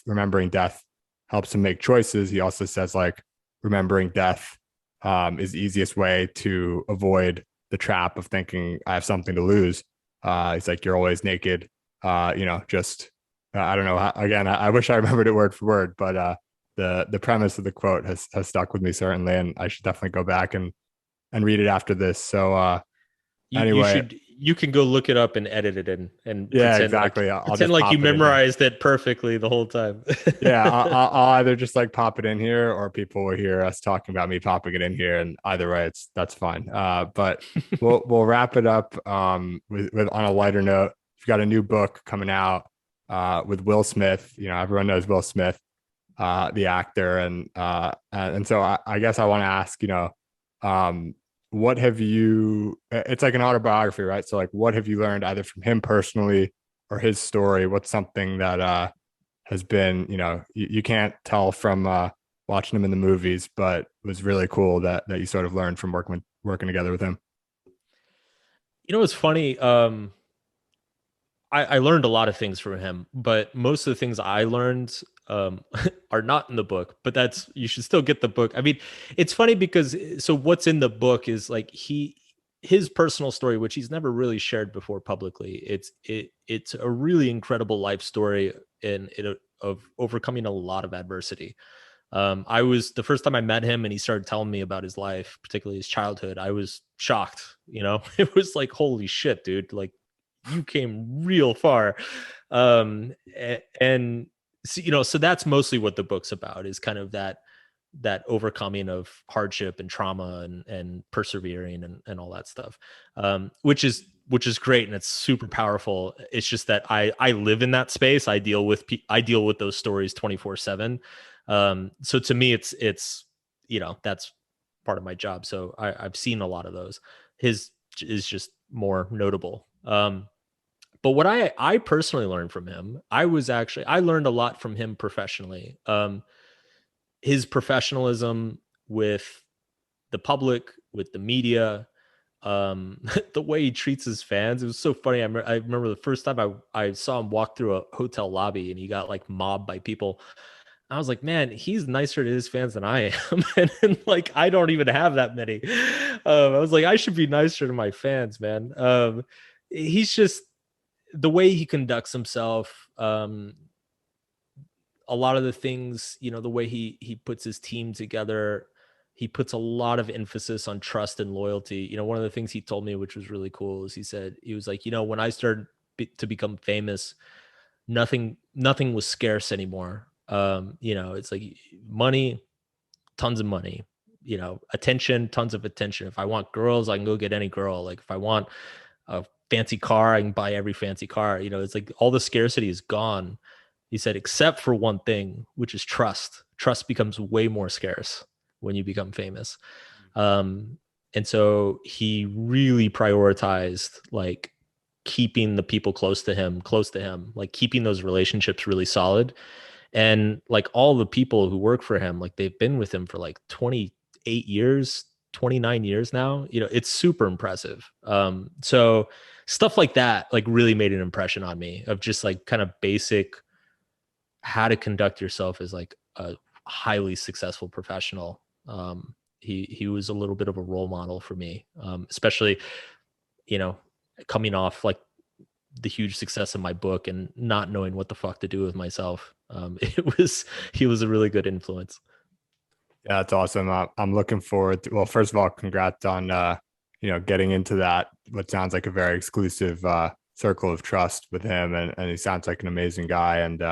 remembering death helps him make choices. He also says like remembering death is the easiest way to avoid the trap of thinking I have something to lose. He's like, you're always naked. Just I don't know. Again, I wish I remembered it word for word, but the premise of the quote has stuck with me certainly, and I should definitely go back and read it after this. So anyway, you can go look it up and edit it in and yeah, exactly. I'll pretend just like you pop it in here. memorized it perfectly the whole time. Yeah, I'll either just like pop it in here, or people will hear us talking about me popping it in here, and either way, that's fine. But we'll wrap it up with on a lighter note. You've got a new book coming out with Will Smith. Everyone knows Will Smith, the actor, and so I guess I want to ask, what have you? It's like an autobiography, right? So like, what have you learned either from him personally or his story? What's something that has been, you can't tell from watching him in the movies, but it was really cool that you sort of learned from working together with him. It's funny. I learned a lot of things from him, but most of the things I learned are not in the book. But you should still get the book. I mean, it's funny because so what's in the book is like his personal story, which he's never really shared before publicly. It's a really incredible life story of overcoming a lot of adversity. I was the first time I met him and he started telling me about his life, particularly his childhood. I was shocked. It was like, holy shit, dude! Like, you came real far. And so that's mostly what the book's about, is kind of that overcoming of hardship and trauma and persevering and all that stuff, which is great, and it's super powerful. It's just that I live in that space. I deal with those stories 24/7. So to me, it's that's part of my job. So I've seen a lot of those. His is just more notable. But what I personally learned from him, I learned a lot from him professionally. His professionalism with the public, with the media, the way he treats his fans. It was so funny. I remember the first time I saw him walk through a hotel lobby and he got like mobbed by people. I was like, man, he's nicer to his fans than I am. and like, I don't even have that many. I was like, I should be nicer to my fans, man. He's just, the way he conducts himself, a lot of the things, the way he puts his team together, he puts a lot of emphasis on trust and loyalty. One of the things he told me, which was really cool, is he was like, when I started to become famous, nothing was scarce anymore. It's like money, tons of money, attention, tons of attention. If I want girls, I can go get any girl. Like, if I want a fancy car, I can buy every fancy car. It's like all the scarcity is gone. He said, except for one thing, which is trust. Trust becomes way more scarce when you become famous. And so he really prioritized like keeping the people close to him, like keeping those relationships really solid. And like all the people who work for him, like they've been with him for like 28 years, 29 years now. It's super impressive. So stuff like that, like, really made an impression on me, of just like kind of basic how to conduct yourself as like a highly successful professional. He was a little bit of a role model for me, especially, coming off like the huge success of my book and not knowing what the fuck to do with myself. He was a really good influence. Yeah, that's awesome. I'm looking forward to, well, first of all, congrats on, getting into that, what sounds like a very exclusive circle of trust with him. And he sounds like an amazing guy. And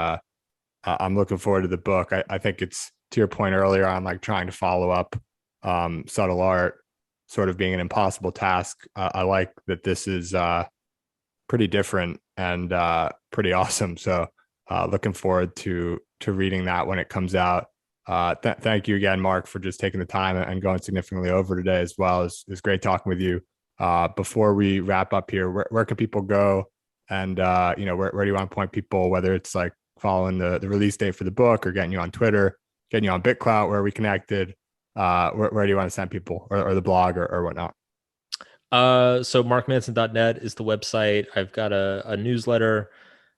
I'm looking forward to the book. I think it's, to your point earlier on, like trying to follow up subtle art sort of being an impossible task. I like that this is pretty different and pretty awesome. So looking forward to reading that when it comes out. Thank you again, Mark, for just taking the time and going significantly over today as well. It's great talking with you. Before we wrap up here, where can people go? And, where do you want to point people, whether it's like following the release date for the book or getting you on Twitter, getting you on BitClout, where we connected? Where do you want to send people, or the blog or whatnot? So markmanson.net is the website. I've got a newsletter.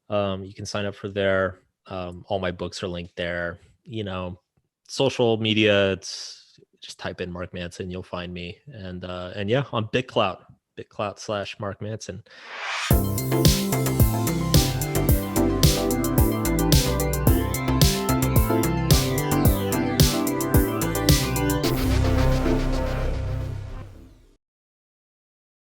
You can sign up for there. All my books are linked there. Social media, it's just type in Mark Manson, you'll find me. And yeah, on BitClout /Mark Manson.